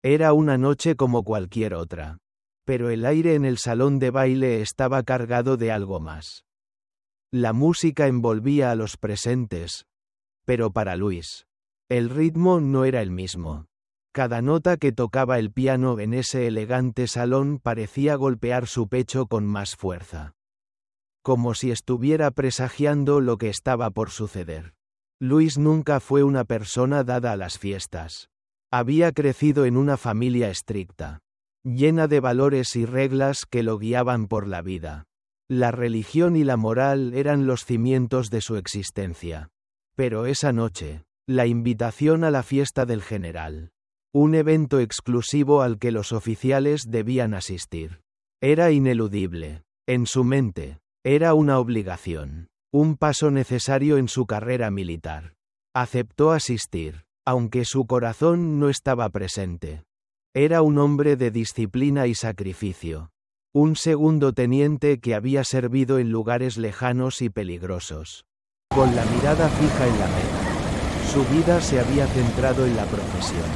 Era una noche como cualquier otra. Pero el aire en el salón de baile estaba cargado de algo más. La música envolvía a los presentes. Pero para Luis, el ritmo no era el mismo. Cada nota que tocaba el piano en ese elegante salón parecía golpear su pecho con más fuerza. Como si estuviera presagiando lo que estaba por suceder. Luis nunca fue una persona dada a las fiestas. Había crecido en una familia estricta, llena de valores y reglas que lo guiaban por la vida. La religión y la moral eran los cimientos de su existencia. Pero esa noche, la invitación a la fiesta del general, un evento exclusivo al que los oficiales debían asistir, era ineludible. En su mente, era una obligación, un paso necesario en su carrera militar. Aceptó asistir, aunque su corazón no estaba presente. Era un hombre de disciplina y sacrificio. Un segundo teniente que había servido en lugares lejanos y peligrosos. Con la mirada fija en la meta, su vida se había centrado en la profesión,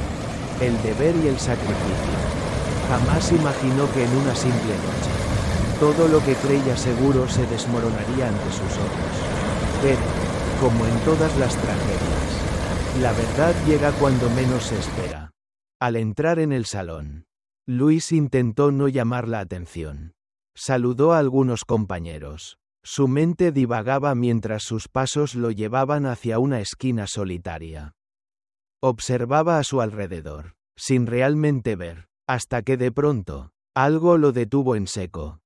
el deber y el sacrificio. Jamás imaginó que en una simple noche, todo lo que creía seguro se desmoronaría ante sus ojos. Pero, como en todas las tragedias, la verdad llega cuando menos se espera. Al entrar en el salón, Luis intentó no llamar la atención. Saludó a algunos compañeros. Su mente divagaba mientras sus pasos lo llevaban hacia una esquina solitaria. Observaba a su alrededor, sin realmente ver, hasta que de pronto, algo lo detuvo en seco.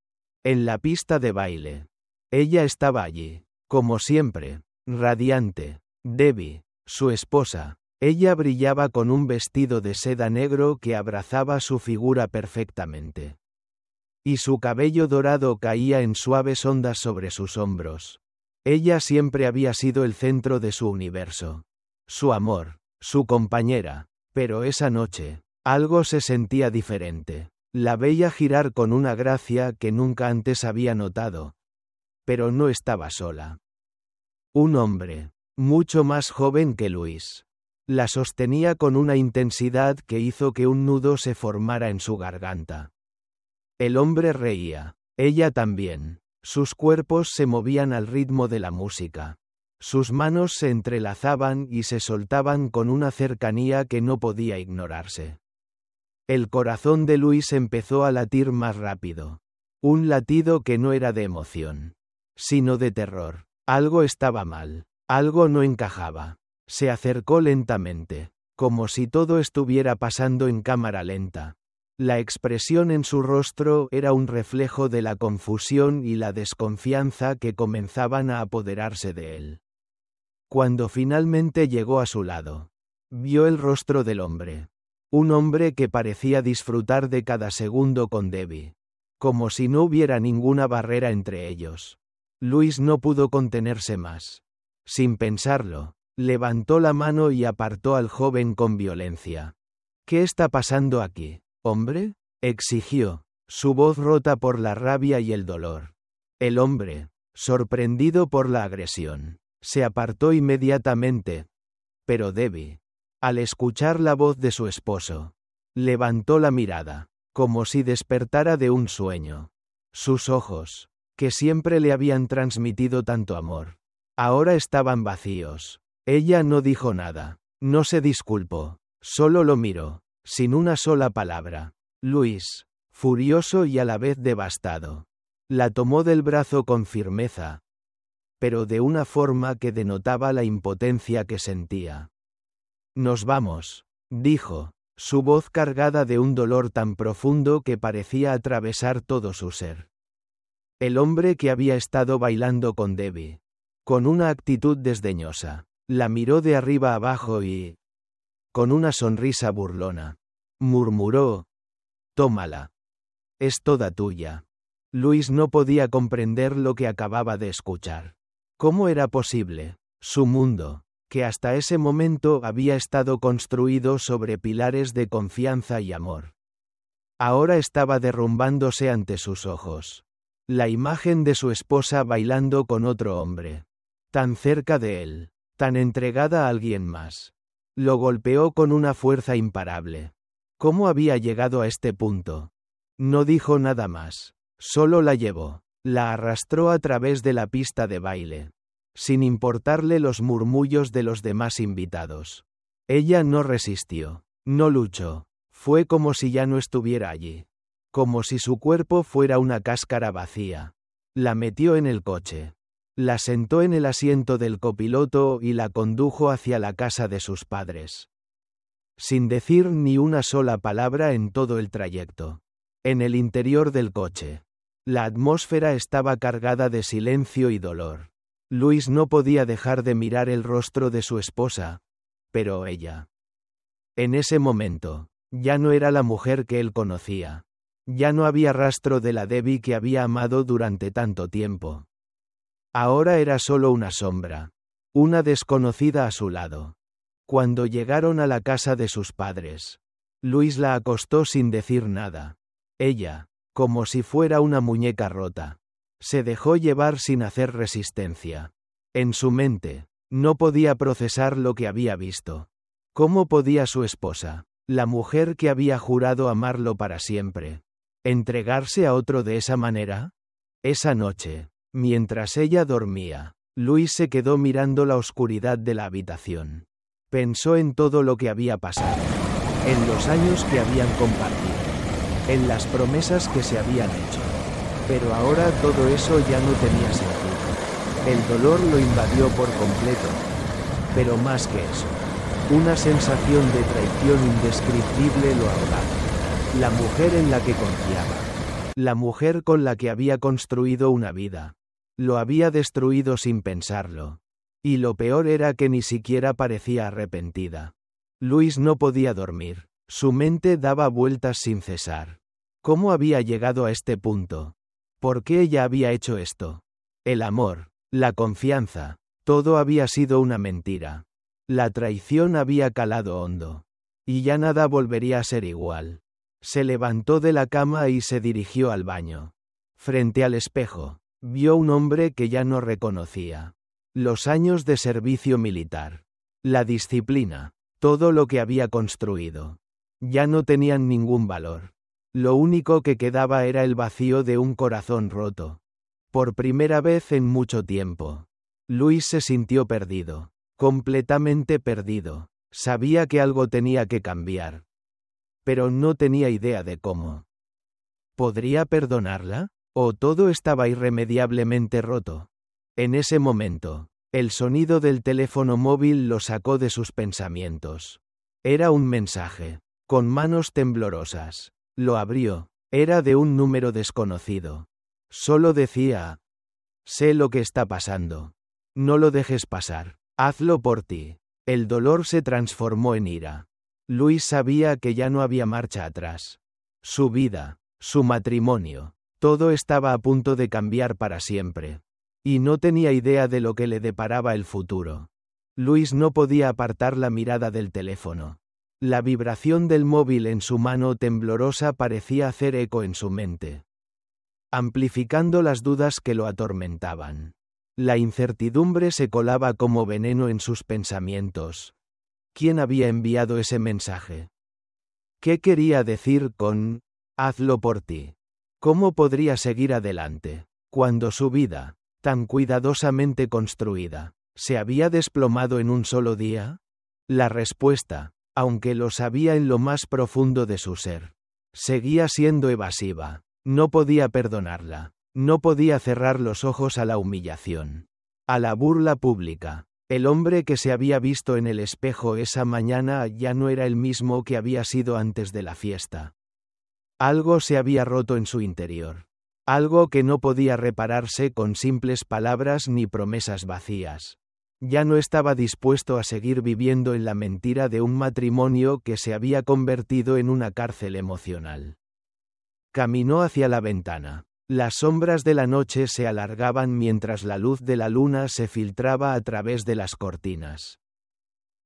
En la pista de baile. Ella estaba allí, como siempre, radiante. Debbie, su esposa. Ella brillaba con un vestido de seda negro que abrazaba su figura perfectamente. Y su cabello dorado caía en suaves ondas sobre sus hombros. Ella siempre había sido el centro de su universo. Su amor, su compañera. Pero esa noche, algo se sentía diferente. La veía girar con una gracia que nunca antes había notado. Pero no estaba sola. Un hombre, mucho más joven que Luis, la sostenía con una intensidad que hizo que un nudo se formara en su garganta. El hombre reía, ella también. Sus cuerpos se movían al ritmo de la música. Sus manos se entrelazaban y se soltaban con una cercanía que no podía ignorarse. El corazón de Luis empezó a latir más rápido. Un latido que no era de emoción, sino de terror. Algo estaba mal, algo no encajaba. Se acercó lentamente, como si todo estuviera pasando en cámara lenta. La expresión en su rostro era un reflejo de la confusión y la desconfianza que comenzaban a apoderarse de él. Cuando finalmente llegó a su lado, vio el rostro del hombre. Un hombre que parecía disfrutar de cada segundo con Debbie. Como si no hubiera ninguna barrera entre ellos. Luis no pudo contenerse más. Sin pensarlo, levantó la mano y apartó al joven con violencia. ¿Qué está pasando aquí, hombre?, exigió, su voz rota por la rabia y el dolor. El hombre, sorprendido por la agresión, se apartó inmediatamente. Pero Debbie, al escuchar la voz de su esposo, levantó la mirada, como si despertara de un sueño. Sus ojos, que siempre le habían transmitido tanto amor, ahora estaban vacíos. Ella no dijo nada, no se disculpó, solo lo miró, sin una sola palabra. Luis, furioso y a la vez devastado, la tomó del brazo con firmeza, pero de una forma que denotaba la impotencia que sentía. «Nos vamos», dijo, su voz cargada de un dolor tan profundo que parecía atravesar todo su ser. El hombre que había estado bailando con Debbie, con una actitud desdeñosa, la miró de arriba abajo y, con una sonrisa burlona, murmuró: «Tómala. Es toda tuya». Luis no podía comprender lo que acababa de escuchar. ¿Cómo era posible? Su mundo, que hasta ese momento había estado construido sobre pilares de confianza y amor, ahora estaba derrumbándose ante sus ojos. La imagen de su esposa bailando con otro hombre, tan cerca de él, tan entregada a alguien más, lo golpeó con una fuerza imparable. ¿Cómo había llegado a este punto? No dijo nada más. Solo la llevó. La arrastró a través de la pista de baile, sin importarle los murmullos de los demás invitados. Ella no resistió, no luchó. Fue como si ya no estuviera allí. Como si su cuerpo fuera una cáscara vacía. La metió en el coche. La sentó en el asiento del copiloto y la condujo hacia la casa de sus padres. Sin decir ni una sola palabra en todo el trayecto. En el interior del coche. La atmósfera estaba cargada de silencio y dolor. Luis no podía dejar de mirar el rostro de su esposa, pero ella. En ese momento, ya no era la mujer que él conocía. Ya no había rastro de la Debbie que había amado durante tanto tiempo. Ahora era solo una sombra, una desconocida a su lado. Cuando llegaron a la casa de sus padres, Luis la acostó sin decir nada. Ella, como si fuera una muñeca rota, se dejó llevar sin hacer resistencia. En su mente, no podía procesar lo que había visto. ¿Cómo podía su esposa, la mujer que había jurado amarlo para siempre, entregarse a otro de esa manera? Esa noche, mientras ella dormía, Luis se quedó mirando la oscuridad de la habitación. Pensó en todo lo que había pasado, en los años que habían compartido, en las promesas que se habían hecho. Pero ahora todo eso ya no tenía sentido. El dolor lo invadió por completo. Pero más que eso, una sensación de traición indescriptible lo ahogaba. La mujer en la que confiaba. La mujer con la que había construido una vida. Lo había destruido sin pensarlo. Y lo peor era que ni siquiera parecía arrepentida. Luis no podía dormir. Su mente daba vueltas sin cesar. ¿Cómo había llegado a este punto? ¿Por qué ella había hecho esto? El amor, la confianza, todo había sido una mentira. La traición había calado hondo. Y ya nada volvería a ser igual. Se levantó de la cama y se dirigió al baño. Frente al espejo, vio un hombre que ya no reconocía. Los años de servicio militar. La disciplina. Todo lo que había construido. Ya no tenían ningún valor. Lo único que quedaba era el vacío de un corazón roto. Por primera vez en mucho tiempo, Luis se sintió perdido. Completamente perdido. Sabía que algo tenía que cambiar. Pero no tenía idea de cómo. ¿Podría perdonarla? ¿O todo estaba irremediablemente roto? En ese momento, el sonido del teléfono móvil lo sacó de sus pensamientos. Era un mensaje, con manos temblorosas. Lo abrió. Era de un número desconocido. Solo decía: sé lo que está pasando. No lo dejes pasar. Hazlo por ti. El dolor se transformó en ira. Luis sabía que ya no había marcha atrás. Su vida, su matrimonio, todo estaba a punto de cambiar para siempre. Y no tenía idea de lo que le deparaba el futuro. Luis no podía apartar la mirada del teléfono. La vibración del móvil en su mano temblorosa parecía hacer eco en su mente, amplificando las dudas que lo atormentaban. La incertidumbre se colaba como veneno en sus pensamientos. ¿Quién había enviado ese mensaje? ¿Qué quería decir con hazlo por ti? ¿Cómo podría seguir adelante, cuando su vida, tan cuidadosamente construida, se había desplomado en un solo día? La respuesta, aunque lo sabía en lo más profundo de su ser, seguía siendo evasiva. No podía perdonarla. No podía cerrar los ojos a la humillación, a la burla pública. El hombre que se había visto en el espejo esa mañana ya no era el mismo que había sido antes de la fiesta. Algo se había roto en su interior. Algo que no podía repararse con simples palabras ni promesas vacías. Ya no estaba dispuesto a seguir viviendo en la mentira de un matrimonio que se había convertido en una cárcel emocional. Caminó hacia la ventana. Las sombras de la noche se alargaban mientras la luz de la luna se filtraba a través de las cortinas,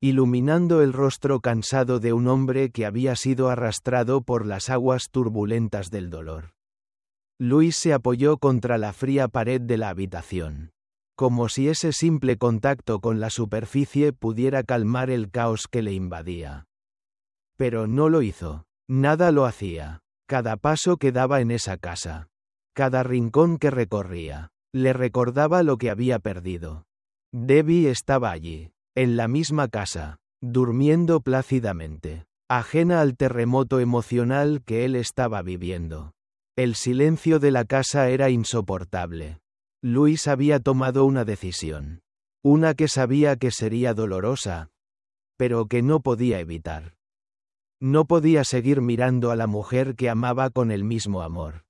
iluminando el rostro cansado de un hombre que había sido arrastrado por las aguas turbulentas del dolor. Luis se apoyó contra la fría pared de la habitación, como si ese simple contacto con la superficie pudiera calmar el caos que le invadía. Pero no lo hizo. Nada lo hacía. Cada paso que daba en esa casa, cada rincón que recorría, le recordaba lo que había perdido. Debbie estaba allí, en la misma casa, durmiendo plácidamente, ajena al terremoto emocional que él estaba viviendo. El silencio de la casa era insoportable. Luis había tomado una decisión. Una que sabía que sería dolorosa, pero que no podía evitar. No podía seguir mirando a la mujer que amaba con el mismo amor.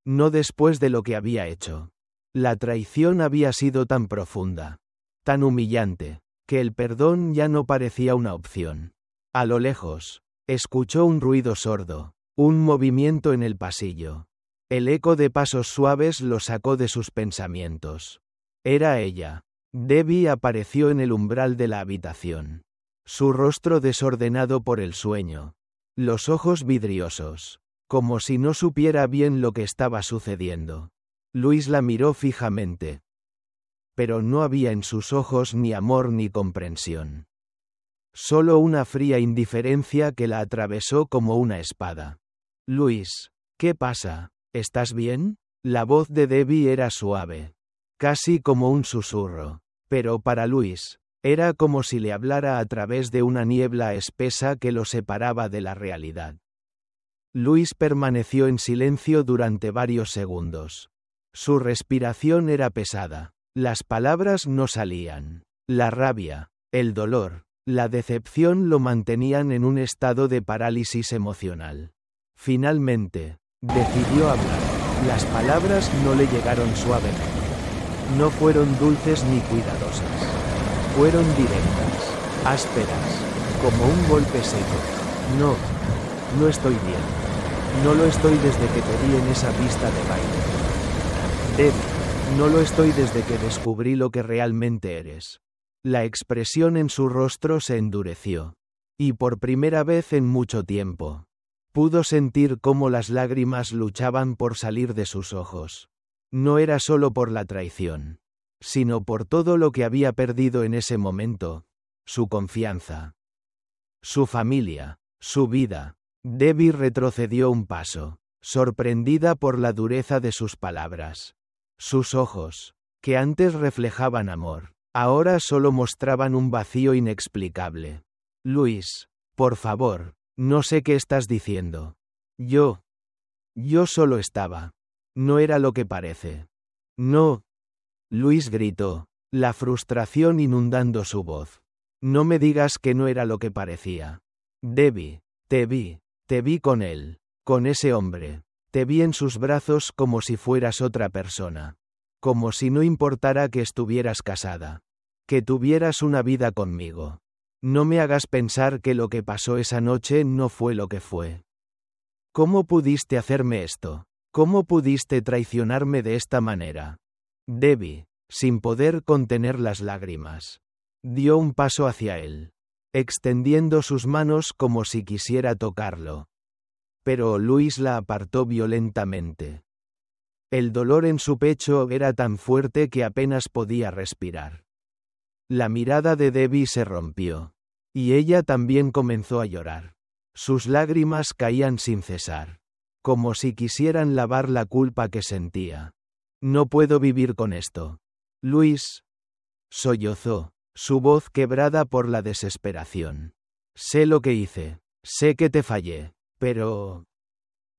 No después de lo que había hecho. La traición había sido tan profunda, tan humillante, que el perdón ya no parecía una opción. A lo lejos, escuchó un ruido sordo, un movimiento en el pasillo. El eco de pasos suaves lo sacó de sus pensamientos. Era ella. Debbie apareció en el umbral de la habitación. Su rostro desordenado por el sueño. Los ojos vidriosos. Como si no supiera bien lo que estaba sucediendo. Luis la miró fijamente. Pero no había en sus ojos ni amor ni comprensión. Solo una fría indiferencia que la atravesó como una espada. Luis, ¿qué pasa? ¿Estás bien? La voz de Debbie era suave. Casi como un susurro. Pero para Luis, era como si le hablara a través de una niebla espesa que lo separaba de la realidad. Luis permaneció en silencio durante varios segundos. Su respiración era pesada. Las palabras no salían. La rabia, el dolor, la decepción lo mantenían en un estado de parálisis emocional. Finalmente, decidió hablar. Las palabras no le llegaron suavemente. No fueron dulces ni cuidadosas. Fueron directas, ásperas, como un golpe seco. No estoy bien. No lo estoy desde que te vi en esa pista de baile. Debbie, no lo estoy desde que descubrí lo que realmente eres. La expresión en su rostro se endureció. Y por primera vez en mucho tiempo, pudo sentir cómo las lágrimas luchaban por salir de sus ojos. No era solo por la traición, sino por todo lo que había perdido en ese momento, su confianza, su familia, su vida. Debbie retrocedió un paso, sorprendida por la dureza de sus palabras. Sus ojos, que antes reflejaban amor, ahora solo mostraban un vacío inexplicable. Luis, por favor, no sé qué estás diciendo. Yo solo estaba. No era lo que parece. No. Luis gritó, la frustración inundando su voz. No me digas que no era lo que parecía. Debbie, te vi con él, con ese hombre. Te vi en sus brazos como si fueras otra persona. Como si no importara que estuvieras casada. Que tuvieras una vida conmigo. No me hagas pensar que lo que pasó esa noche no fue lo que fue. ¿Cómo pudiste hacerme esto? ¿Cómo pudiste traicionarme de esta manera? Debbie, sin poder contener las lágrimas, dio un paso hacia él, extendiendo sus manos como si quisiera tocarlo. Pero Luis la apartó violentamente. El dolor en su pecho era tan fuerte que apenas podía respirar. La mirada de Debbie se rompió. Y ella también comenzó a llorar. Sus lágrimas caían sin cesar. Como si quisieran lavar la culpa que sentía. No puedo vivir con esto. Luis, sollozó, su voz quebrada por la desesperación. Sé lo que hice. Sé que te fallé. Pero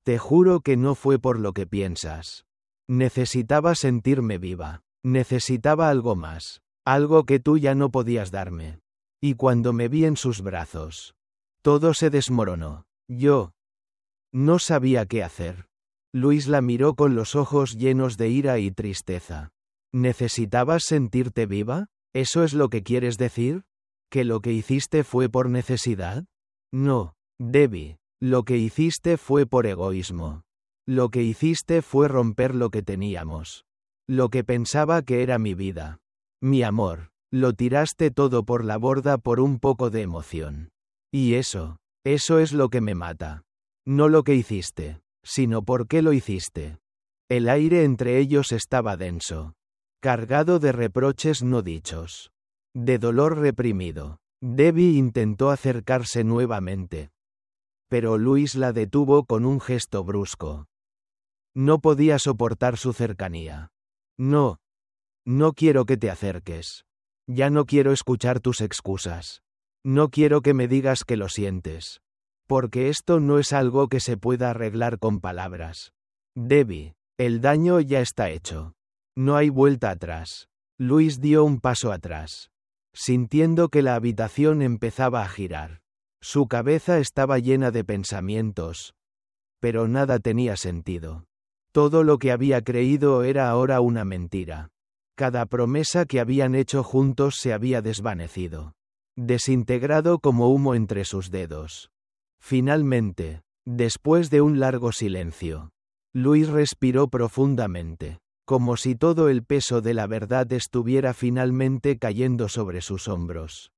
te juro que no fue por lo que piensas. Necesitaba sentirme viva. Necesitaba algo más. Algo que tú ya no podías darme. Y cuando me vi en sus brazos, todo se desmoronó. Yo no sabía qué hacer. Luis la miró con los ojos llenos de ira y tristeza. ¿Necesitabas sentirte viva? ¿Eso es lo que quieres decir? ¿Que lo que hiciste fue por necesidad? No, Debbie, lo que hiciste fue por egoísmo. Lo que hiciste fue romper lo que teníamos. Lo que pensaba que era mi vida. Mi amor, lo tiraste todo por la borda por un poco de emoción. Y eso es lo que me mata. No lo que hiciste, sino por qué lo hiciste. El aire entre ellos estaba denso, cargado de reproches no dichos, de dolor reprimido. Debbie intentó acercarse nuevamente. pero Luis la detuvo con un gesto brusco. No podía soportar su cercanía. No. No quiero que te acerques. Ya no quiero escuchar tus excusas. No quiero que me digas que lo sientes. Porque esto no es algo que se pueda arreglar con palabras. Debbie, el daño ya está hecho. No hay vuelta atrás. Luis dio un paso atrás, sintiendo que la habitación empezaba a girar. Su cabeza estaba llena de pensamientos. Pero nada tenía sentido. Todo lo que había creído era ahora una mentira. Cada promesa que habían hecho juntos se había desvanecido, desintegrado como humo entre sus dedos. Finalmente, después de un largo silencio, Luis respiró profundamente, como si todo el peso de la verdad estuviera finalmente cayendo sobre sus hombros.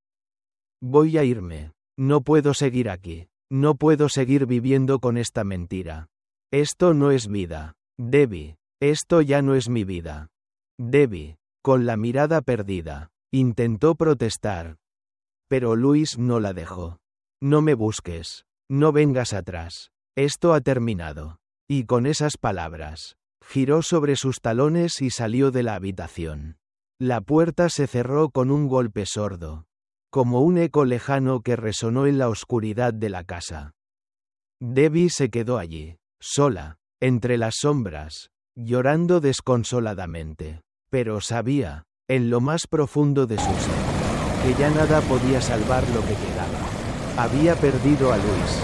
Voy a irme. No puedo seguir aquí. No puedo seguir viviendo con esta mentira. Esto no es vida. Debbie, esto ya no es mi vida. Debbie, con la mirada perdida, intentó protestar. Pero Luis no la dejó. No me busques. No vengas atrás. Esto ha terminado. Y con esas palabras, giró sobre sus talones y salió de la habitación. La puerta se cerró con un golpe sordo, como un eco lejano que resonó en la oscuridad de la casa. Debbie se quedó allí, sola, entre las sombras, llorando desconsoladamente. Pero sabía, en lo más profundo de su ser, que ya nada podía salvar lo que quedaba. Había perdido a Luis.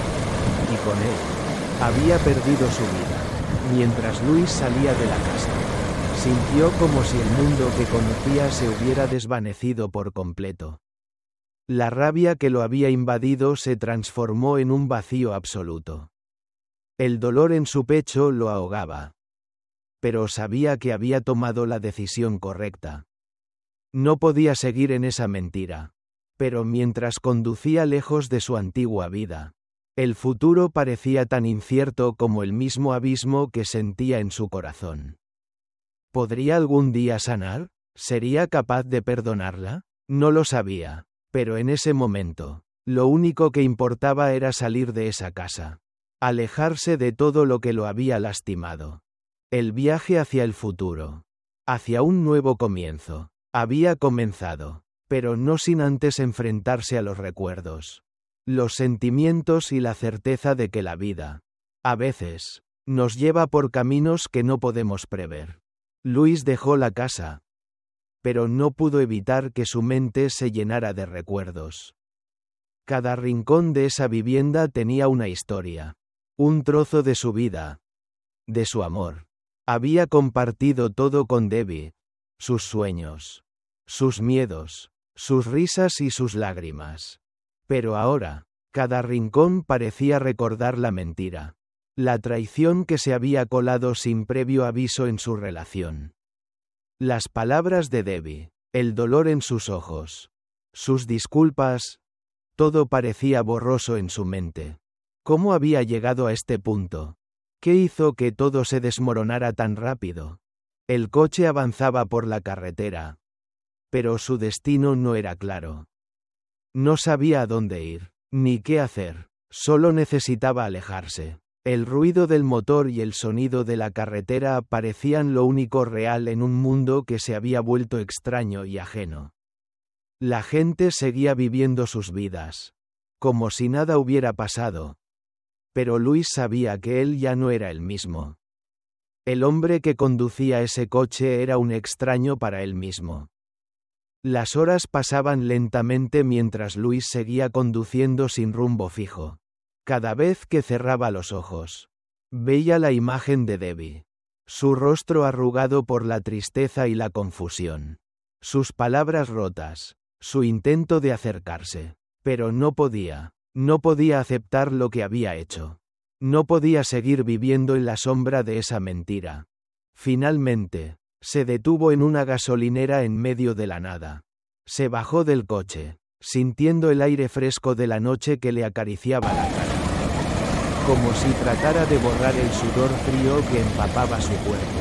Y con él, había perdido su vida. Mientras Luis salía de la casa, sintió como si el mundo que conocía se hubiera desvanecido por completo. La rabia que lo había invadido se transformó en un vacío absoluto. El dolor en su pecho lo ahogaba. Pero sabía que había tomado la decisión correcta. No podía seguir en esa mentira. Pero mientras conducía lejos de su antigua vida, el futuro parecía tan incierto como el mismo abismo que sentía en su corazón. ¿Podría algún día sanar? ¿Sería capaz de perdonarla? No lo sabía, pero en ese momento, lo único que importaba era salir de esa casa, alejarse de todo lo que lo había lastimado. El viaje hacia el futuro, hacia un nuevo comienzo, había comenzado, pero no sin antes enfrentarse a los recuerdos, los sentimientos y la certeza de que la vida, a veces, nos lleva por caminos que no podemos prever. Luis dejó la casa, pero no pudo evitar que su mente se llenara de recuerdos. Cada rincón de esa vivienda tenía una historia, un trozo de su vida, de su amor. Había compartido todo con Debbie, sus sueños, sus miedos, sus risas y sus lágrimas. Pero ahora, cada rincón parecía recordar la mentira, la traición que se había colado sin previo aviso en su relación. Las palabras de Debbie, el dolor en sus ojos, sus disculpas, todo parecía borroso en su mente. ¿Cómo había llegado a este punto? ¿Qué hizo que todo se desmoronara tan rápido? El coche avanzaba por la carretera, pero su destino no era claro. No sabía a dónde ir, ni qué hacer, solo necesitaba alejarse. El ruido del motor y el sonido de la carretera parecían lo único real en un mundo que se había vuelto extraño y ajeno. La gente seguía viviendo sus vidas, como si nada hubiera pasado. Pero Luis sabía que él ya no era el mismo. El hombre que conducía ese coche era un extraño para él mismo. Las horas pasaban lentamente mientras Luis seguía conduciendo sin rumbo fijo. Cada vez que cerraba los ojos, veía la imagen de Debbie, su rostro arrugado por la tristeza y la confusión, sus palabras rotas, su intento de acercarse, pero no podía aceptar lo que había hecho. No podía seguir viviendo en la sombra de esa mentira. Finalmente, se detuvo en una gasolinera en medio de la nada. Se bajó del coche, sintiendo el aire fresco de la noche que le acariciaba la cara, como si tratara de borrar el sudor frío que empapaba su cuerpo.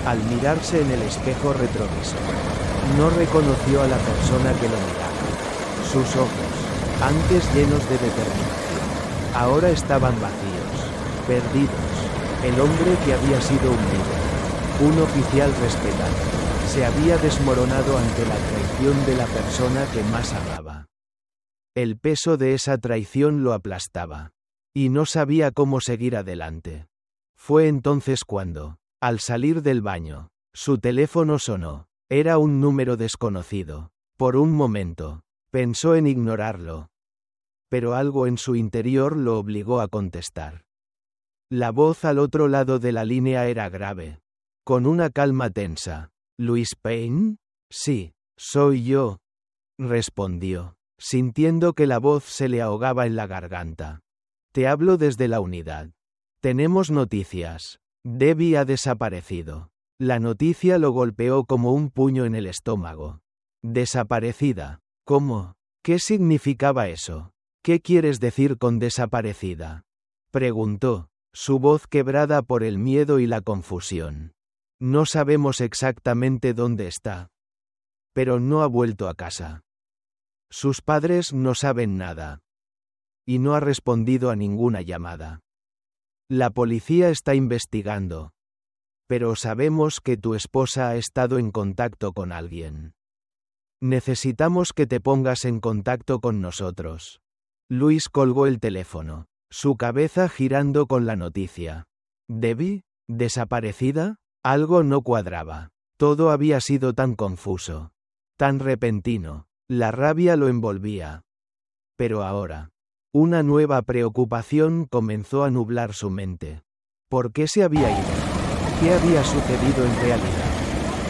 Al mirarse en el espejo retrovisor, no reconoció a la persona que lo miraba. Sus ojos, antes llenos de determinación, Ahora estaban vacíos, perdidos. El hombre que había sido un líder, un oficial respetado, se había desmoronado ante la traición de la persona que más amaba. El peso de esa traición lo aplastaba. Y no sabía cómo seguir adelante. Fue entonces cuando, al salir del baño, su teléfono sonó. Era un número desconocido. Por un momento, pensó en ignorarlo. Pero algo en su interior lo obligó a contestar. La voz al otro lado de la línea era grave, con una calma tensa. ¿Luis Payne? Sí, soy yo, respondió, sintiendo que la voz se le ahogaba en la garganta. Te hablo desde la unidad. Tenemos noticias. Debbie ha desaparecido. La noticia lo golpeó como un puño en el estómago. Desaparecida. ¿Cómo? ¿Qué significaba eso? ¿Qué quieres decir con desaparecida? Preguntó, su voz quebrada por el miedo y la confusión. No sabemos exactamente dónde está. Pero no ha vuelto a casa. Sus padres no saben nada. Y no ha respondido a ninguna llamada. La policía está investigando. Pero sabemos que tu esposa ha estado en contacto con alguien. Necesitamos que te pongas en contacto con nosotros. Luis colgó el teléfono, su cabeza girando con la noticia. ¿Debbie? ¿Desaparecida? Algo no cuadraba. Todo había sido tan confuso, tan repentino. La rabia lo envolvía. Pero ahora, una nueva preocupación comenzó a nublar su mente. ¿Por qué se había ido? ¿Qué había sucedido en realidad?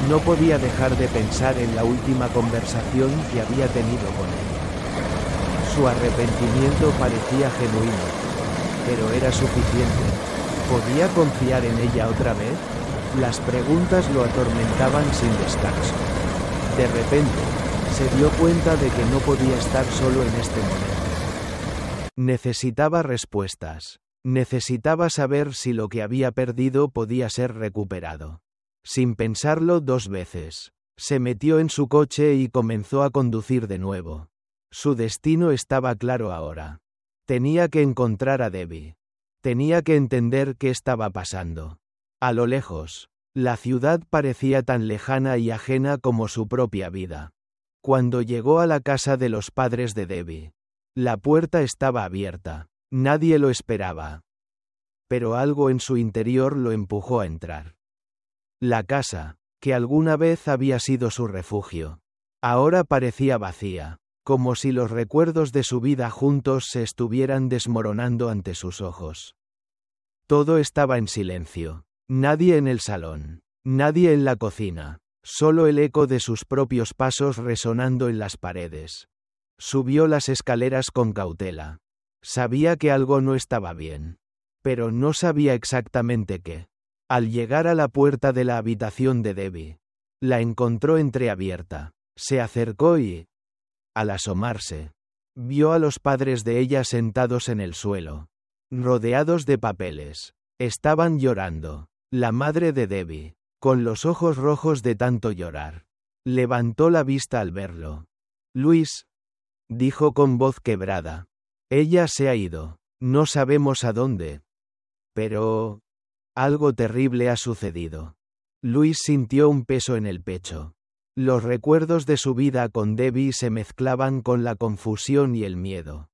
No podía dejar de pensar en la última conversación que había tenido con ella. Su arrepentimiento parecía genuino, pero era suficiente. ¿Podía confiar en ella otra vez? Las preguntas lo atormentaban sin descanso. De repente, se dio cuenta de que no podía estar solo en este momento. Necesitaba respuestas. Necesitaba saber si lo que había perdido podía ser recuperado. Sin pensarlo 2 veces, se metió en su coche y comenzó a conducir de nuevo. Su destino estaba claro ahora. Tenía que encontrar a Debbie. Tenía que entender qué estaba pasando. A lo lejos, la ciudad parecía tan lejana y ajena como su propia vida. Cuando llegó a la casa de los padres de Debbie, la puerta estaba abierta. Nadie lo esperaba. Pero algo en su interior lo empujó a entrar. La casa, que alguna vez había sido su refugio, ahora parecía vacía, como si los recuerdos de su vida juntos se estuvieran desmoronando ante sus ojos. Todo estaba en silencio. Nadie en el salón. Nadie en la cocina. Solo el eco de sus propios pasos resonando en las paredes. Subió las escaleras con cautela. Sabía que algo no estaba bien. Pero no sabía exactamente qué. Al llegar a la puerta de la habitación de Debbie, la encontró entreabierta. Se acercó y, al asomarse, vio a los padres de ella sentados en el suelo, rodeados de papeles. Estaban llorando. La madre de Debbie, con los ojos rojos de tanto llorar, levantó la vista al verlo. Luis, dijo con voz quebrada. Ella se ha ido. No sabemos a dónde. Pero algo terrible ha sucedido. Luis sintió un peso en el pecho. Los recuerdos de su vida con Debbie se mezclaban con la confusión y el miedo.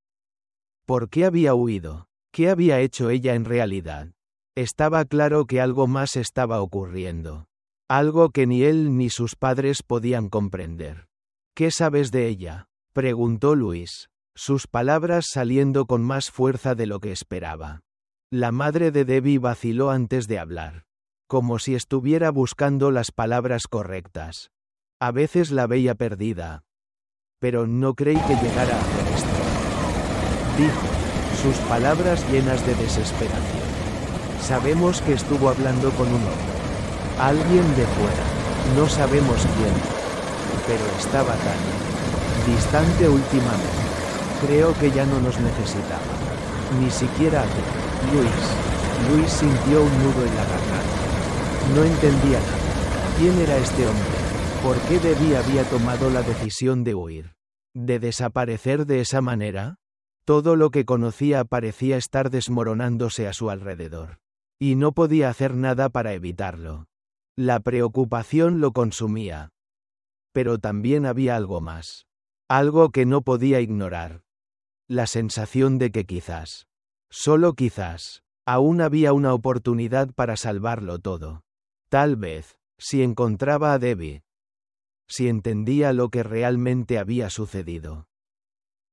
¿Por qué había huido? ¿Qué había hecho ella en realidad? Estaba claro que algo más estaba ocurriendo. Algo que ni él ni sus padres podían comprender. ¿Qué sabes de ella?, preguntó Luis, sus palabras saliendo con más fuerza de lo que esperaba. La madre de Debbie vaciló antes de hablar, como si estuviera buscando las palabras correctas. A veces la veía perdida. Pero no creí que llegara a hacer esto, dijo, sus palabras llenas de desesperación. Sabemos que estuvo hablando con un hombre. Alguien de fuera. No sabemos quién. Pero estaba tan distante últimamente. Creo que ya no nos necesitaba. Ni siquiera a ti. Luis sintió un nudo en la garganta. No entendía nada. ¿Quién era este hombre? ¿Por qué Debbie había tomado la decisión de huir? ¿De desaparecer de esa manera? Todo lo que conocía parecía estar desmoronándose a su alrededor. Y no podía hacer nada para evitarlo. La preocupación lo consumía. Pero también había algo más. Algo que no podía ignorar. La sensación de que quizás, solo quizás, aún había una oportunidad para salvarlo todo. Tal vez, si encontraba a Debbie. Si entendía lo que realmente había sucedido.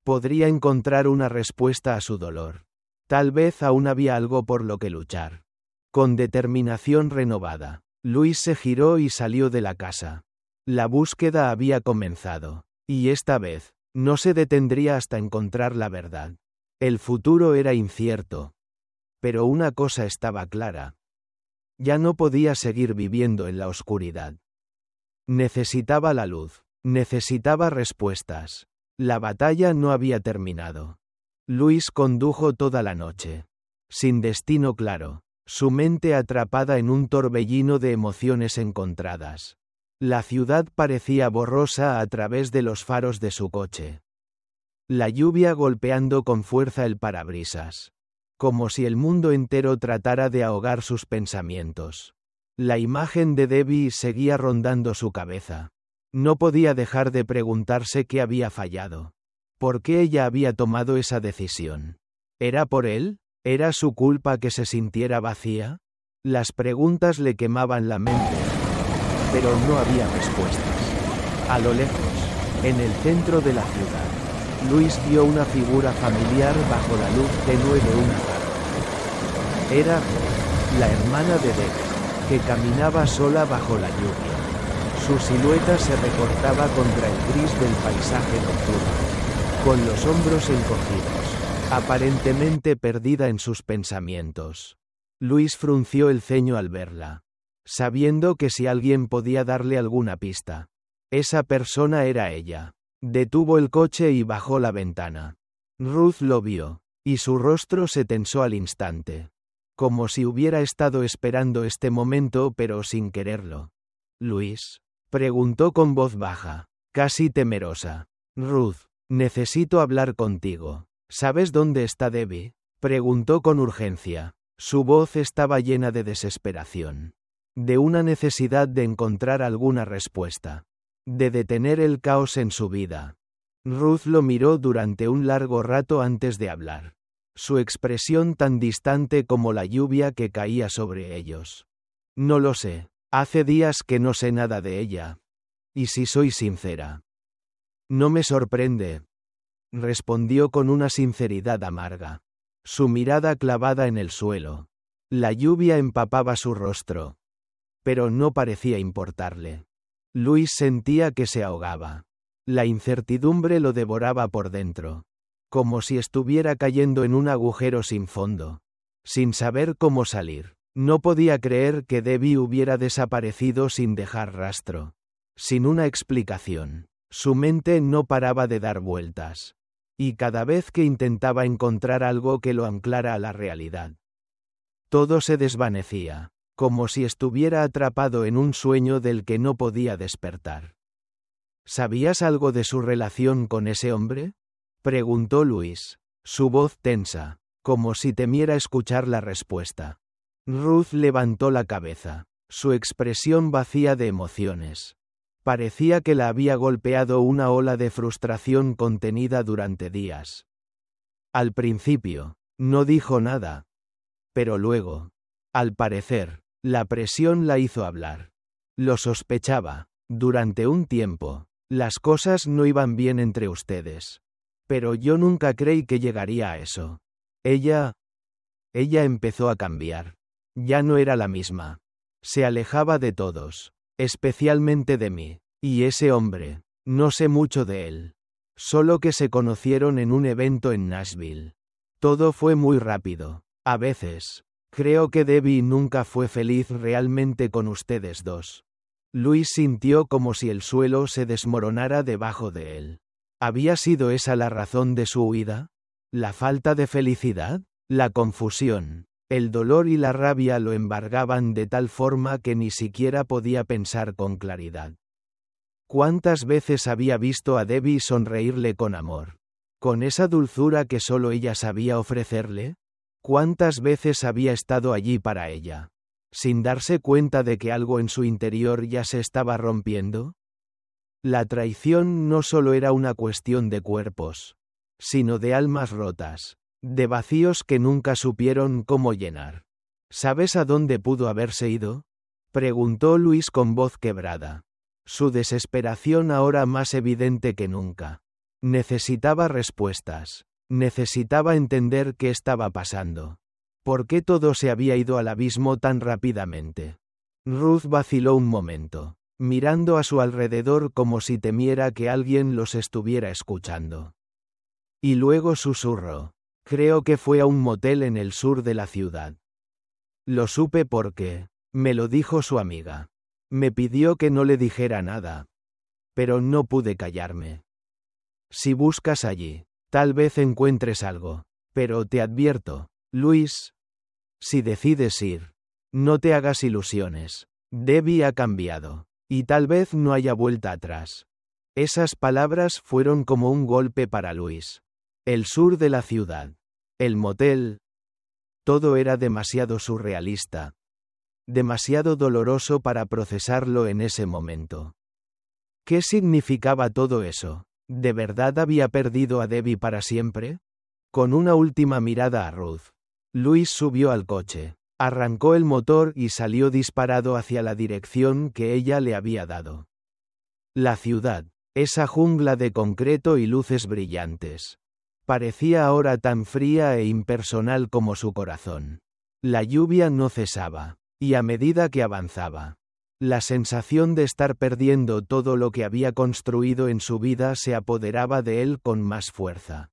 Podría encontrar una respuesta a su dolor. Tal vez aún había algo por lo que luchar. Con determinación renovada, Luis se giró y salió de la casa. La búsqueda había comenzado. Y esta vez, no se detendría hasta encontrar la verdad. El futuro era incierto. Pero una cosa estaba clara. Ya no podía seguir viviendo en la oscuridad. Necesitaba la luz. Necesitaba respuestas. La batalla no había terminado. Luis condujo toda la noche. Sin destino claro. Su mente atrapada en un torbellino de emociones encontradas. La ciudad parecía borrosa a través de los faros de su coche. La lluvia golpeando con fuerza el parabrisas. Como si el mundo entero tratara de ahogar sus pensamientos. La imagen de Debbie seguía rondando su cabeza. No podía dejar de preguntarse qué había fallado. ¿Por qué ella había tomado esa decisión? ¿Era por él? ¿Era su culpa que se sintiera vacía? Las preguntas le quemaban la mente. Pero no había respuestas. A lo lejos, en el centro de la ciudad, Luis vio una figura familiar bajo la luz tenue de una tarde. Era Ruth, la hermana de Debbie, que caminaba sola bajo la lluvia. Su silueta se recortaba contra el gris del paisaje nocturno, con los hombros encogidos, aparentemente perdida en sus pensamientos. Luis frunció el ceño al verla, sabiendo que si alguien podía darle alguna pista, esa persona era ella. Detuvo el coche y bajó la ventana. Ruth lo vio, y su rostro se tensó al instante. Como si hubiera estado esperando este momento pero sin quererlo. «¿Luis?», preguntó con voz baja, casi temerosa. «Ruth, necesito hablar contigo. ¿Sabes dónde está Debbie?», preguntó con urgencia. Su voz estaba llena de desesperación. De una necesidad de encontrar alguna respuesta. De detener el caos en su vida. Ruth lo miró durante un largo rato antes de hablar. Su expresión tan distante como la lluvia que caía sobre ellos. «No lo sé. Hace días que no sé nada de ella. Y si soy sincera, no me sorprende», respondió con una sinceridad amarga. Su mirada clavada en el suelo. La lluvia empapaba su rostro. Pero no parecía importarle. Luis sentía que se ahogaba. La incertidumbre lo devoraba por dentro. Como si estuviera cayendo en un agujero sin fondo. Sin saber cómo salir. No podía creer que Debbie hubiera desaparecido sin dejar rastro. Sin una explicación. Su mente no paraba de dar vueltas. Y cada vez que intentaba encontrar algo que lo anclara a la realidad, todo se desvanecía. Como si estuviera atrapado en un sueño del que no podía despertar. ¿Sabías algo de su relación con ese hombre?, preguntó Luis, su voz tensa, como si temiera escuchar la respuesta. Ruth levantó la cabeza, su expresión vacía de emociones. Parecía que la había golpeado una ola de frustración contenida durante días. Al principio, no dijo nada. Pero luego, al parecer, la presión la hizo hablar. Lo sospechaba. Durante un tiempo, las cosas no iban bien entre ustedes. Pero yo nunca creí que llegaría a eso. Ella empezó a cambiar. Ya no era la misma. Se alejaba de todos, especialmente de mí. Y ese hombre, no sé mucho de él. Solo que se conocieron en un evento en Nashville. Todo fue muy rápido. A veces, creo que Debbie nunca fue feliz realmente con ustedes dos. Luis sintió como si el suelo se desmoronara debajo de él. ¿Había sido esa la razón de su huida? ¿La falta de felicidad? La confusión, el dolor y la rabia lo embargaban de tal forma que ni siquiera podía pensar con claridad. ¿Cuántas veces había visto a Debbie sonreírle con amor? con esa dulzura que solo ella sabía ofrecerle. ¿Cuántas veces había estado allí para ella, sin darse cuenta de que algo en su interior ya se estaba rompiendo? La traición no solo era una cuestión de cuerpos, sino de almas rotas, de vacíos que nunca supieron cómo llenar. ¿Sabes a dónde pudo haberse ido?, preguntó Luis con voz quebrada, su desesperación ahora más evidente que nunca. Necesitaba respuestas, necesitaba entender qué estaba pasando. ¿Por qué todo se había ido al abismo tan rápidamente? Ruth vaciló un momento, mirando a su alrededor como si temiera que alguien los estuviera escuchando. Y luego susurró: creo que fue a un motel en el sur de la ciudad. Lo supe porque me lo dijo su amiga. Me pidió que no le dijera nada. Pero no pude callarme. Si buscas allí, tal vez encuentres algo. Pero te advierto, Luis, si decides ir, no te hagas ilusiones. Debbie ha cambiado. Y tal vez no haya vuelta atrás. Esas palabras fueron como un golpe para Luis. El sur de la ciudad. El motel. Todo era demasiado surrealista. Demasiado doloroso para procesarlo en ese momento. ¿Qué significaba todo eso? ¿De verdad había perdido a Debbie para siempre? Con una última mirada a Ruth, Luis subió al coche, arrancó el motor y salió disparado hacia la dirección que ella le había dado. La ciudad, esa jungla de concreto y luces brillantes, parecía ahora tan fría e impersonal como su corazón. La lluvia no cesaba. Y a medida que avanzaba, la sensación de estar perdiendo todo lo que había construido en su vida se apoderaba de él con más fuerza.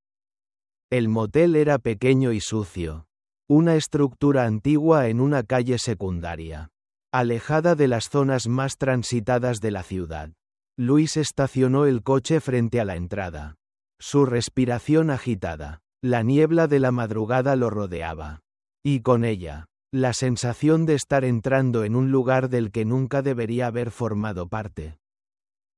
El motel era pequeño y sucio, una estructura antigua en una calle secundaria, alejada de las zonas más transitadas de la ciudad. Luis estacionó el coche frente a la entrada. Su respiración agitada, la niebla de la madrugada lo rodeaba. Y con ella, la sensación de estar entrando en un lugar del que nunca debería haber formado parte.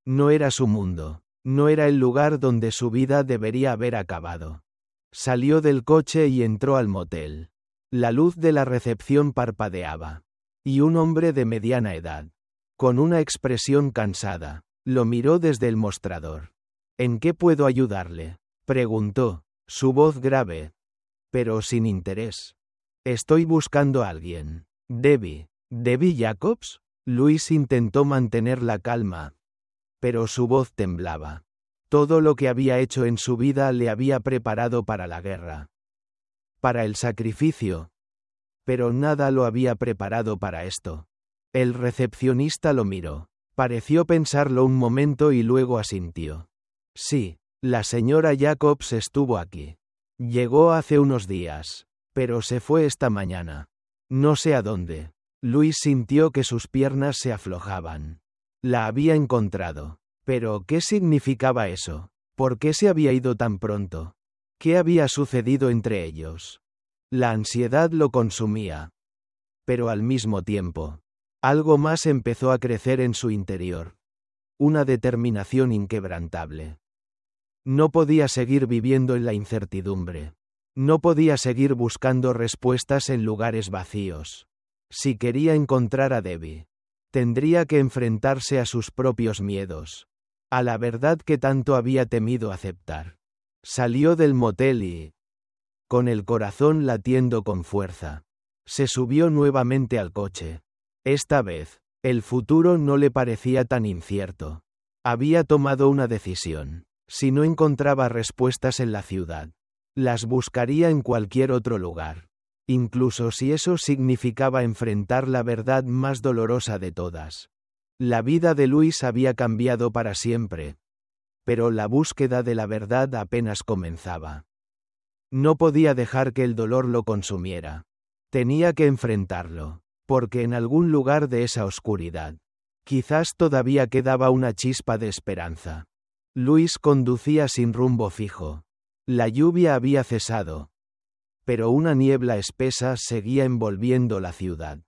No era su mundo, no era el lugar donde su vida debería haber acabado. Salió del coche y entró al motel. La luz de la recepción parpadeaba. Y un hombre de mediana edad, con una expresión cansada, lo miró desde el mostrador. ¿En qué puedo ayudarle?, preguntó, su voz grave, pero sin interés. Estoy buscando a alguien. Debbie. ¿Debbie Jacobs? Luis intentó mantener la calma, pero su voz temblaba. Todo lo que había hecho en su vida le había preparado para la guerra, para el sacrificio, pero nada lo había preparado para esto. El recepcionista lo miró. Pareció pensarlo un momento y luego asintió. Sí, la señora Jacobs estuvo aquí. Llegó hace unos días. Pero se fue esta mañana. No sé a dónde. Luis sintió que sus piernas se aflojaban. La había encontrado. Pero, ¿qué significaba eso? ¿Por qué se había ido tan pronto? ¿Qué había sucedido entre ellos? La ansiedad lo consumía. Pero al mismo tiempo, algo más empezó a crecer en su interior. Una determinación inquebrantable. No podía seguir viviendo en la incertidumbre. No podía seguir buscando respuestas en lugares vacíos. Si quería encontrar a Debbie, tendría que enfrentarse a sus propios miedos, a la verdad que tanto había temido aceptar. Salió del motel y, con el corazón latiendo con fuerza, se subió nuevamente al coche. Esta vez, el futuro no le parecía tan incierto. Había tomado una decisión. Si no encontraba respuestas en la ciudad, las buscaría en cualquier otro lugar, incluso si eso significaba enfrentar la verdad más dolorosa de todas. La vida de Luis había cambiado para siempre, pero la búsqueda de la verdad apenas comenzaba. No podía dejar que el dolor lo consumiera. Tenía que enfrentarlo, porque en algún lugar de esa oscuridad, quizás todavía quedaba una chispa de esperanza. Luis conducía sin rumbo fijo. La lluvia había cesado, pero una niebla espesa seguía envolviendo la ciudad,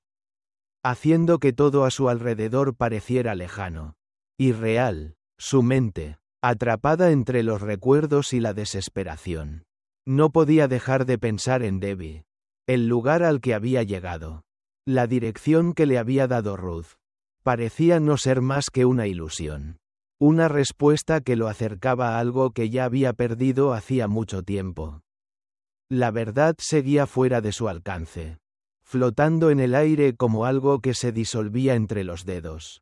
haciendo que todo a su alrededor pareciera lejano, irreal. Su mente, atrapada entre los recuerdos y la desesperación. No podía dejar de pensar en Debbie, el lugar al que había llegado, la dirección que le había dado Ruth. Parecía no ser más que una ilusión. Una respuesta que lo acercaba a algo que ya había perdido hacía mucho tiempo. La verdad seguía fuera de su alcance, flotando en el aire como algo que se disolvía entre los dedos.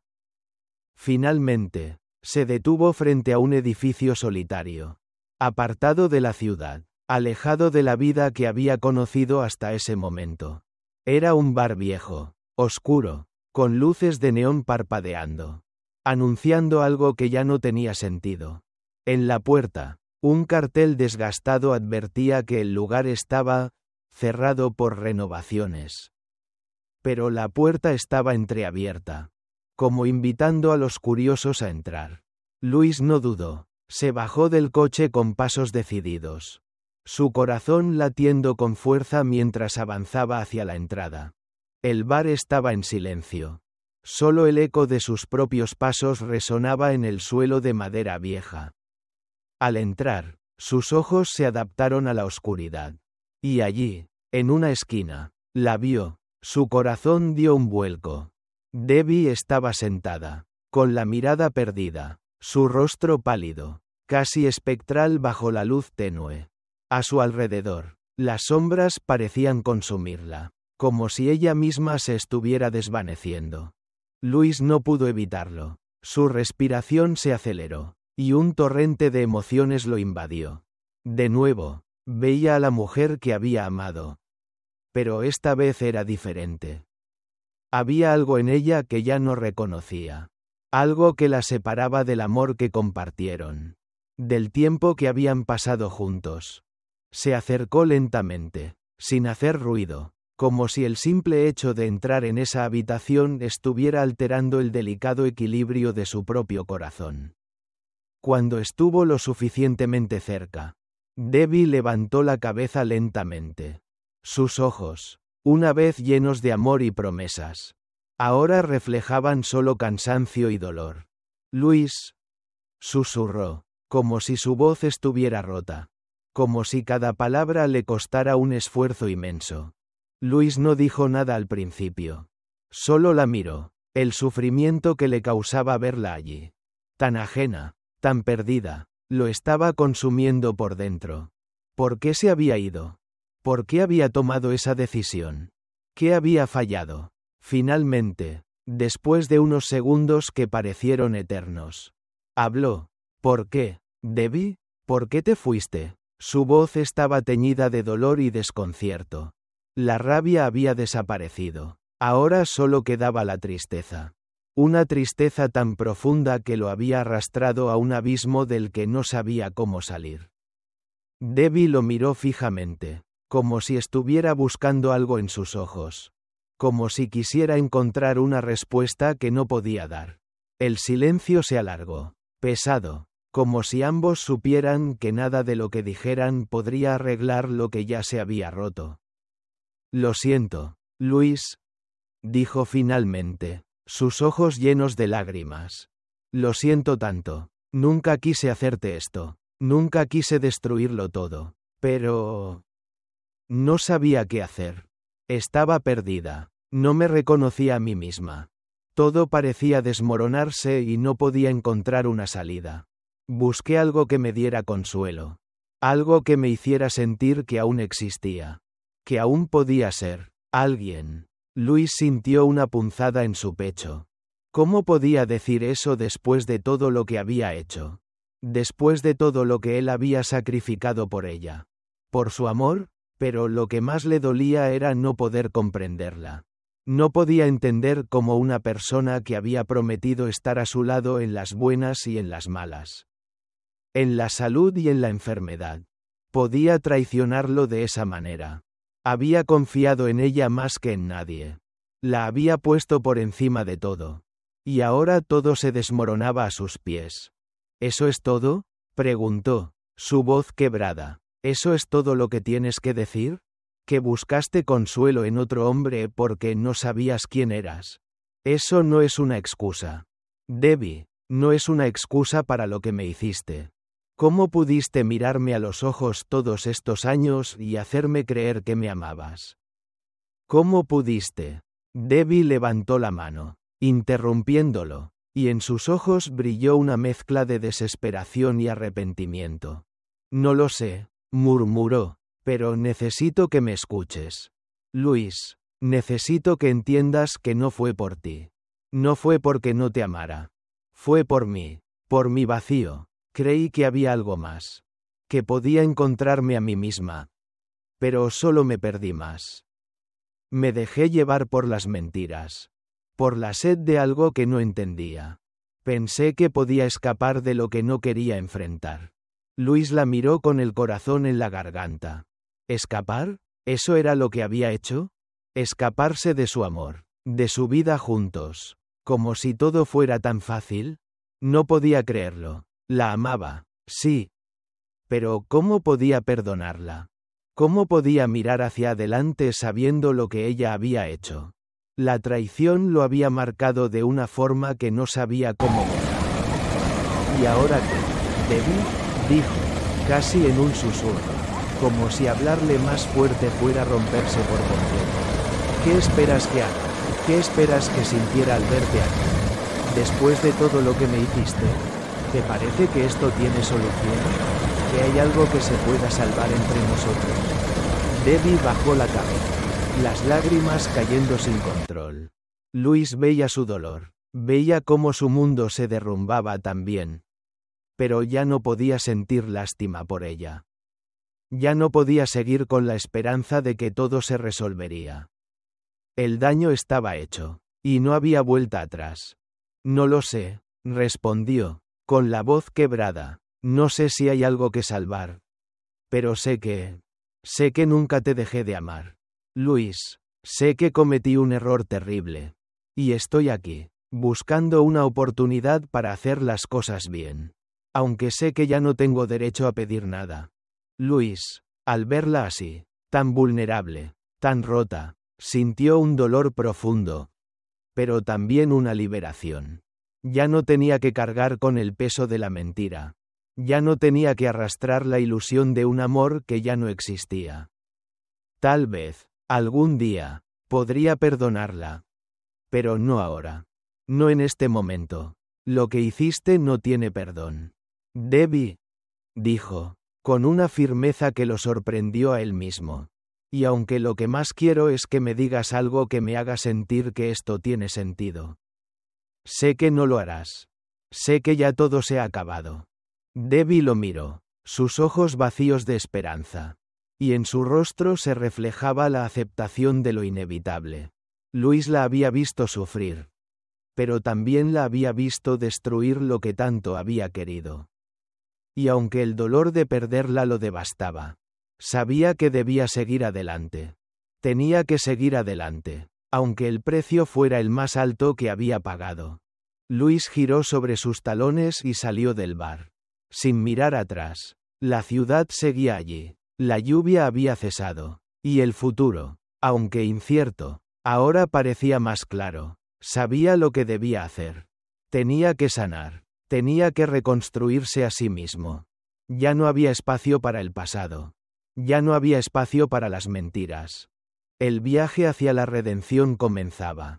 Finalmente, se detuvo frente a un edificio solitario, apartado de la ciudad, alejado de la vida que había conocido hasta ese momento. Era un bar viejo, oscuro, con luces de neón parpadeando, anunciando algo que ya no tenía sentido. En la puerta, un cartel desgastado advertía que el lugar estaba cerrado por renovaciones. Pero la puerta estaba entreabierta, como invitando a los curiosos a entrar. Luis no dudó, se bajó del coche con pasos decididos, su corazón latiendo con fuerza mientras avanzaba hacia la entrada. El bar estaba en silencio. Solo el eco de sus propios pasos resonaba en el suelo de madera vieja. Al entrar, sus ojos se adaptaron a la oscuridad. Y allí, en una esquina, la vio. Su corazón dio un vuelco. Debbie estaba sentada, con la mirada perdida, su rostro pálido, casi espectral bajo la luz tenue. A su alrededor, las sombras parecían consumirla, como si ella misma se estuviera desvaneciendo. Luis no pudo evitarlo. Su respiración se aceleró, y un torrente de emociones lo invadió. De nuevo, veía a la mujer que había amado. Pero esta vez era diferente. Había algo en ella que ya no reconocía. Algo que la separaba del amor que compartieron. Del tiempo que habían pasado juntos. Se acercó lentamente, sin hacer ruido, como si el simple hecho de entrar en esa habitación estuviera alterando el delicado equilibrio de su propio corazón. Cuando estuvo lo suficientemente cerca, Debbie levantó la cabeza lentamente. Sus ojos, una vez llenos de amor y promesas, ahora reflejaban solo cansancio y dolor. Luis, susurró, como si su voz estuviera rota, como si cada palabra le costara un esfuerzo inmenso. Luis no dijo nada al principio. Solo la miró, el sufrimiento que le causaba verla allí. Tan ajena, tan perdida, lo estaba consumiendo por dentro. ¿Por qué se había ido? ¿Por qué había tomado esa decisión? ¿Qué había fallado? Finalmente, después de unos segundos que parecieron eternos, habló. ¿Por qué, Debbie? ¿Por qué te fuiste? Su voz estaba teñida de dolor y desconcierto. La rabia había desaparecido. Ahora solo quedaba la tristeza. Una tristeza tan profunda que lo había arrastrado a un abismo del que no sabía cómo salir. Debbie lo miró fijamente, como si estuviera buscando algo en sus ojos. Como si quisiera encontrar una respuesta que no podía dar. El silencio se alargó, pesado, como si ambos supieran que nada de lo que dijeran podría arreglar lo que ya se había roto. Lo siento, Luis, dijo finalmente, sus ojos llenos de lágrimas. Lo siento tanto. Nunca quise hacerte esto. Nunca quise destruirlo todo. Pero... no sabía qué hacer. Estaba perdida. No me reconocía a mí misma. Todo parecía desmoronarse y no podía encontrar una salida. Busqué algo que me diera consuelo. Algo que me hiciera sentir que aún existía. Que aún podía ser alguien. Luis sintió una punzada en su pecho. ¿Cómo podía decir eso después de todo lo que había hecho? Después de todo lo que él había sacrificado por ella. Por su amor, pero lo que más le dolía era no poder comprenderla. No podía entender cómo una persona que había prometido estar a su lado en las buenas y en las malas, en la salud y en la enfermedad, podía traicionarlo de esa manera. Había confiado en ella más que en nadie. La había puesto por encima de todo. Y ahora todo se desmoronaba a sus pies. ¿Eso es todo? Preguntó, su voz quebrada. ¿Eso es todo lo que tienes que decir? ¿Que buscaste consuelo en otro hombre porque no sabías quién eras? Eso no es una excusa. Debbie, No es una excusa para lo que me hiciste. ¿Cómo pudiste mirarme a los ojos todos estos años y hacerme creer que me amabas? ¿Cómo pudiste? Debbie levantó la mano, interrumpiéndolo, y en sus ojos brilló una mezcla de desesperación y arrepentimiento. No lo sé, murmuró, pero necesito que me escuches. Luis, necesito que entiendas que no fue por ti. No fue porque no te amara. Fue por mi vacío. Creí que había algo más. Que podía encontrarme a mí misma. Pero solo me perdí más. Me dejé llevar por las mentiras. Por la sed de algo que no entendía. Pensé que podía escapar de lo que no quería enfrentar. Luis la miró con el corazón en la garganta. ¿Escapar? ¿Eso era lo que había hecho? Escaparse de su amor, de su vida juntos. Como si todo fuera tan fácil. No podía creerlo. La amaba, sí. Pero ¿cómo podía perdonarla? ¿Cómo podía mirar hacia adelante sabiendo lo que ella había hecho? La traición lo había marcado de una forma que no sabía cómo borrar. ¿Y ahora qué? ¿Debbie? Dijo, casi en un susurro, como si hablarle más fuerte fuera romperse por completo. ¿Qué esperas que haga? ¿Qué esperas que sintiera al verte aquí? Después de todo lo que me hiciste, ¿te parece que esto tiene solución? ¿Que hay algo que se pueda salvar entre nosotros? Debbie bajó la cabeza, las lágrimas cayendo sin control. Luis veía su dolor, veía cómo su mundo se derrumbaba también. Pero ya no podía sentir lástima por ella. Ya no podía seguir con la esperanza de que todo se resolvería. El daño estaba hecho, y no había vuelta atrás. No lo sé, respondió, con la voz quebrada. No sé si hay algo que salvar. Pero sé que nunca te dejé de amar. Luis, sé que cometí un error terrible. Y estoy aquí, buscando una oportunidad para hacer las cosas bien. Aunque sé que ya no tengo derecho a pedir nada. Luis, al verla así, tan vulnerable, tan rota, sintió un dolor profundo. Pero también una liberación. Ya no tenía que cargar con el peso de la mentira. Ya no tenía que arrastrar la ilusión de un amor que ya no existía. Tal vez, algún día, podría perdonarla. Pero no ahora. No en este momento. Lo que hiciste no tiene perdón. Debbie, dijo, con una firmeza que lo sorprendió a él mismo. Y aunque lo que más quiero es que me digas algo que me haga sentir que esto tiene sentido. Sé que no lo harás. Sé que ya todo se ha acabado. Debbie lo miró, sus ojos vacíos de esperanza. Y en su rostro se reflejaba la aceptación de lo inevitable. Luis la había visto sufrir. Pero también la había visto destruir lo que tanto había querido. Y aunque el dolor de perderla lo devastaba, sabía que debía seguir adelante. Tenía que seguir adelante, aunque el precio fuera el más alto que había pagado. Luis giró sobre sus talones y salió del bar. Sin mirar atrás. La ciudad seguía allí. La lluvia había cesado. Y el futuro, aunque incierto, ahora parecía más claro. Sabía lo que debía hacer. Tenía que sanar. Tenía que reconstruirse a sí mismo. Ya no había espacio para el pasado. Ya no había espacio para las mentiras. El viaje hacia la redención comenzaba.